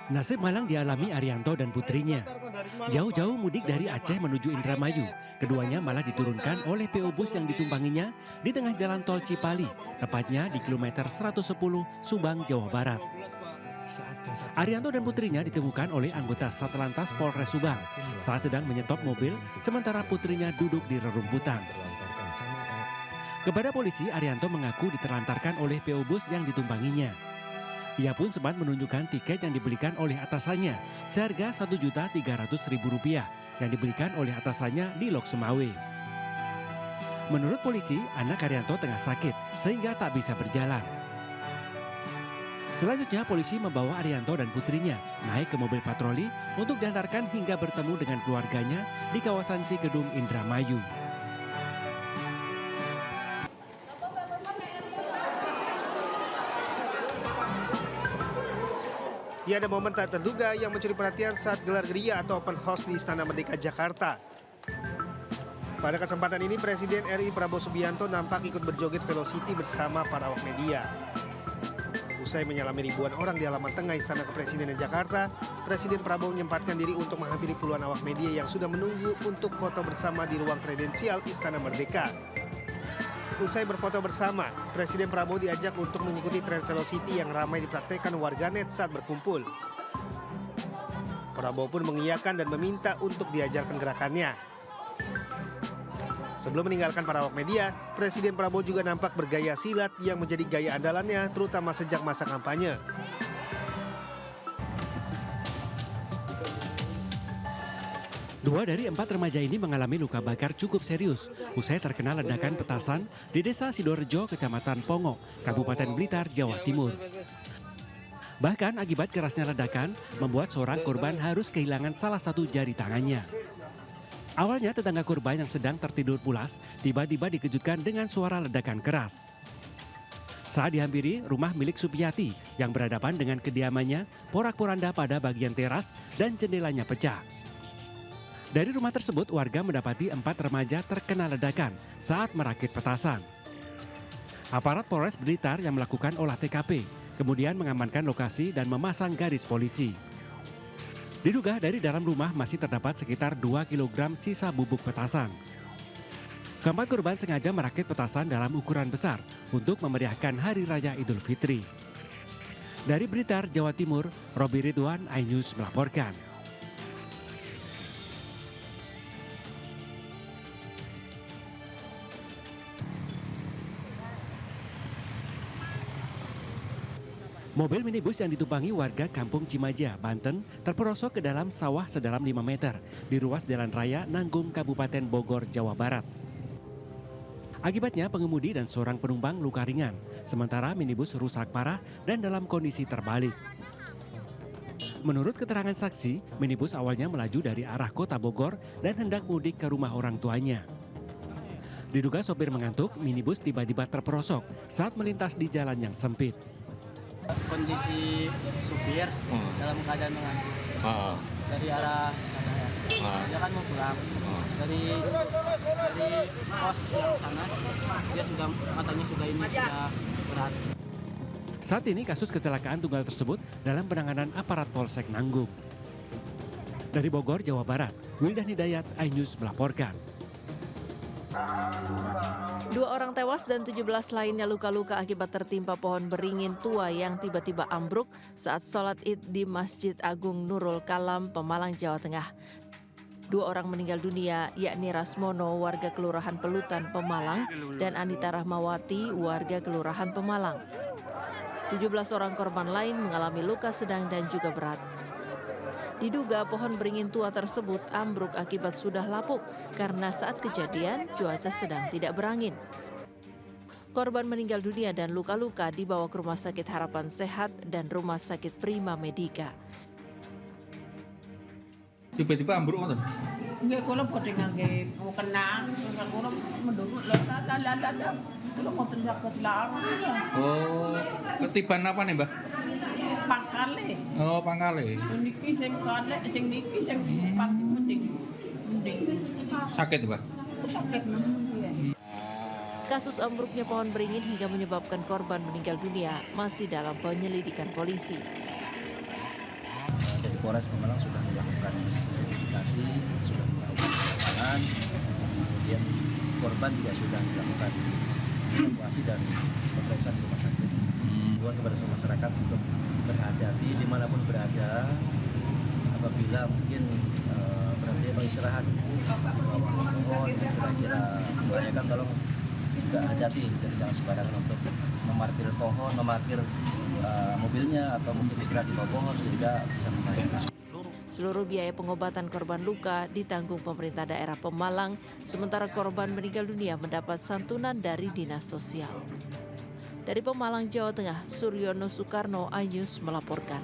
Nasib malang dialami Arianto dan putrinya. Jauh-jauh mudik dari Aceh menuju Indramayu, keduanya malah diturunkan oleh PO Bus yang ditumpanginya di tengah jalan tol Cipali, tepatnya di kilometer 110 Subang, Jawa Barat. Arianto dan putrinya ditemukan oleh anggota Satlantas Polres Subang saat sedang menyetop mobil, sementara putrinya duduk di rerumputan. Kepada polisi, Arianto mengaku diterlantarkan oleh PO Bus yang ditumpanginya. Ia pun sempat menunjukkan tiket yang dibelikan oleh atasannya seharga Rp1.300.000 yang dibelikan oleh atasannya di Lok Sumawe. Menurut polisi, anak Arianto tengah sakit sehingga tak bisa berjalan. Selanjutnya polisi membawa Arianto dan putrinya naik ke mobil patroli untuk diantarkan hingga bertemu dengan keluarganya di kawasan Cikedung, Indramayu. Ia ada momen tak terduga yang mencuri perhatian saat gelar geria atau open house di Istana Merdeka Jakarta. Pada kesempatan ini Presiden RI Prabowo Subianto nampak ikut berjoget velocity bersama para awak media. Usai menyalami ribuan orang di halaman tengah Istana Kepresidenan Jakarta, Presiden Prabowo menyempatkan diri untuk menghampiri puluhan awak media yang sudah menunggu untuk foto bersama di ruang kredensial Istana Merdeka. Usai berfoto bersama, Presiden Prabowo diajak untuk mengikuti tren velocity yang ramai dipraktekkan warganet saat berkumpul. Prabowo pun mengiyakan dan meminta untuk diajarkan gerakannya. Sebelum meninggalkan para awak media, Presiden Prabowo juga nampak bergaya silat yang menjadi gaya andalannya terutama sejak masa kampanye. Dua dari 4 remaja ini mengalami luka bakar cukup serius usai terkena ledakan petasan di Desa Sidorejo, Kecamatan Pongo, Kabupaten Blitar, Jawa Timur. Bahkan akibat kerasnya ledakan membuat seorang korban harus kehilangan salah satu jari tangannya. Awalnya tetangga korban yang sedang tertidur pulas tiba-tiba dikejutkan dengan suara ledakan keras. Saat dihampiri rumah milik Supiyati yang berhadapan dengan kediamannya, porak-poranda pada bagian teras dan jendelanya pecah. Dari rumah tersebut, warga mendapati 4 remaja terkena ledakan saat merakit petasan. Aparat Polres Blitar yang melakukan olah TKP, kemudian mengamankan lokasi dan memasang garis polisi. Diduga dari dalam rumah masih terdapat sekitar 2 kg sisa bubuk petasan. Keempat korban sengaja merakit petasan dalam ukuran besar untuk memeriahkan Hari Raya Idul Fitri. Dari Blitar, Jawa Timur, Robi Ridwan, iNews melaporkan. Mobil minibus yang ditumpangi warga Kampung Cimaja, Banten, terperosok ke dalam sawah sedalam 5 meter di ruas Jalan Raya Nanggung, Kabupaten Bogor, Jawa Barat. Akibatnya pengemudi dan seorang penumpang luka ringan, sementara minibus rusak parah dan dalam kondisi terbalik. Menurut keterangan saksi, minibus awalnya melaju dari arah kota Bogor dan hendak mudik ke rumah orang tuanya. Diduga sopir mengantuk, minibus tiba-tiba terperosok saat melintas di jalan yang sempit. Kondisi supir dalam keadaan mengantuk dari arah sana ya. Dia kan mau pulang dari pos yang sana, dia sudah matanya sudah berat. Saat ini kasus kecelakaan tunggal tersebut dalam penanganan aparat Polsek Nanggung. Dari Bogor, Jawa Barat, Wildan Hidayat, iNews melaporkan. 2 orang tewas dan 17 lainnya luka-luka akibat tertimpa pohon beringin tua yang tiba-tiba ambruk saat sholat Id di Masjid Agung Nurul Kalam, Pemalang, Jawa Tengah. 2 orang meninggal dunia, yakni Rasmono, warga Kelurahan Pelutan, Pemalang, dan Anita Rahmawati, warga Kelurahan Pemalang. 17 orang korban lain mengalami luka sedang dan juga berat. Diduga pohon beringin tua tersebut ambruk akibat sudah lapuk karena saat kejadian cuaca sedang tidak berangin. Korban meninggal dunia dan luka-luka dibawa ke Rumah Sakit Harapan Sehat dan Rumah Sakit Prima Medika. Tiba-tiba ambruk ngoten. Nggih kula bodhe ngangge kena, kula mendurut lha kula mboten saged larang. Oh, ketiban apa nih, Mbak? Pangkale. Oh, pangkale. Niki sing kalek, sing niki sing pati mending. Sakit, Mbak? Sakit ya. Kasus ambruknya pohon beringin hingga menyebabkan korban meninggal dunia masih dalam penyelidikan polisi. dari Polres Pemalang sudah melakukan identifikasi, sudah melakukan penanganan, kemudian korban juga sudah dilakukan evakuasi dan pemeriksaan di rumah sakit. Buat kepada semua masyarakat untuk berhati-hati dimanapun berada, apabila mungkin berhenti beristirahat di bawah pohon yang kira-kira membahayakan, tolong juga hati-hati, jadi jangan sembarangan untuk memarkir pohon, memarkir mobilnya atau mungkin istirahat di bawah pohon sehingga bisa membahayakan. Seluruh biaya pengobatan korban luka ditanggung pemerintah daerah Pemalang, sementara korban meninggal dunia mendapat santunan dari Dinas Sosial. Dari Pemalang, Jawa Tengah, Suryono Soekarno, iNews melaporkan.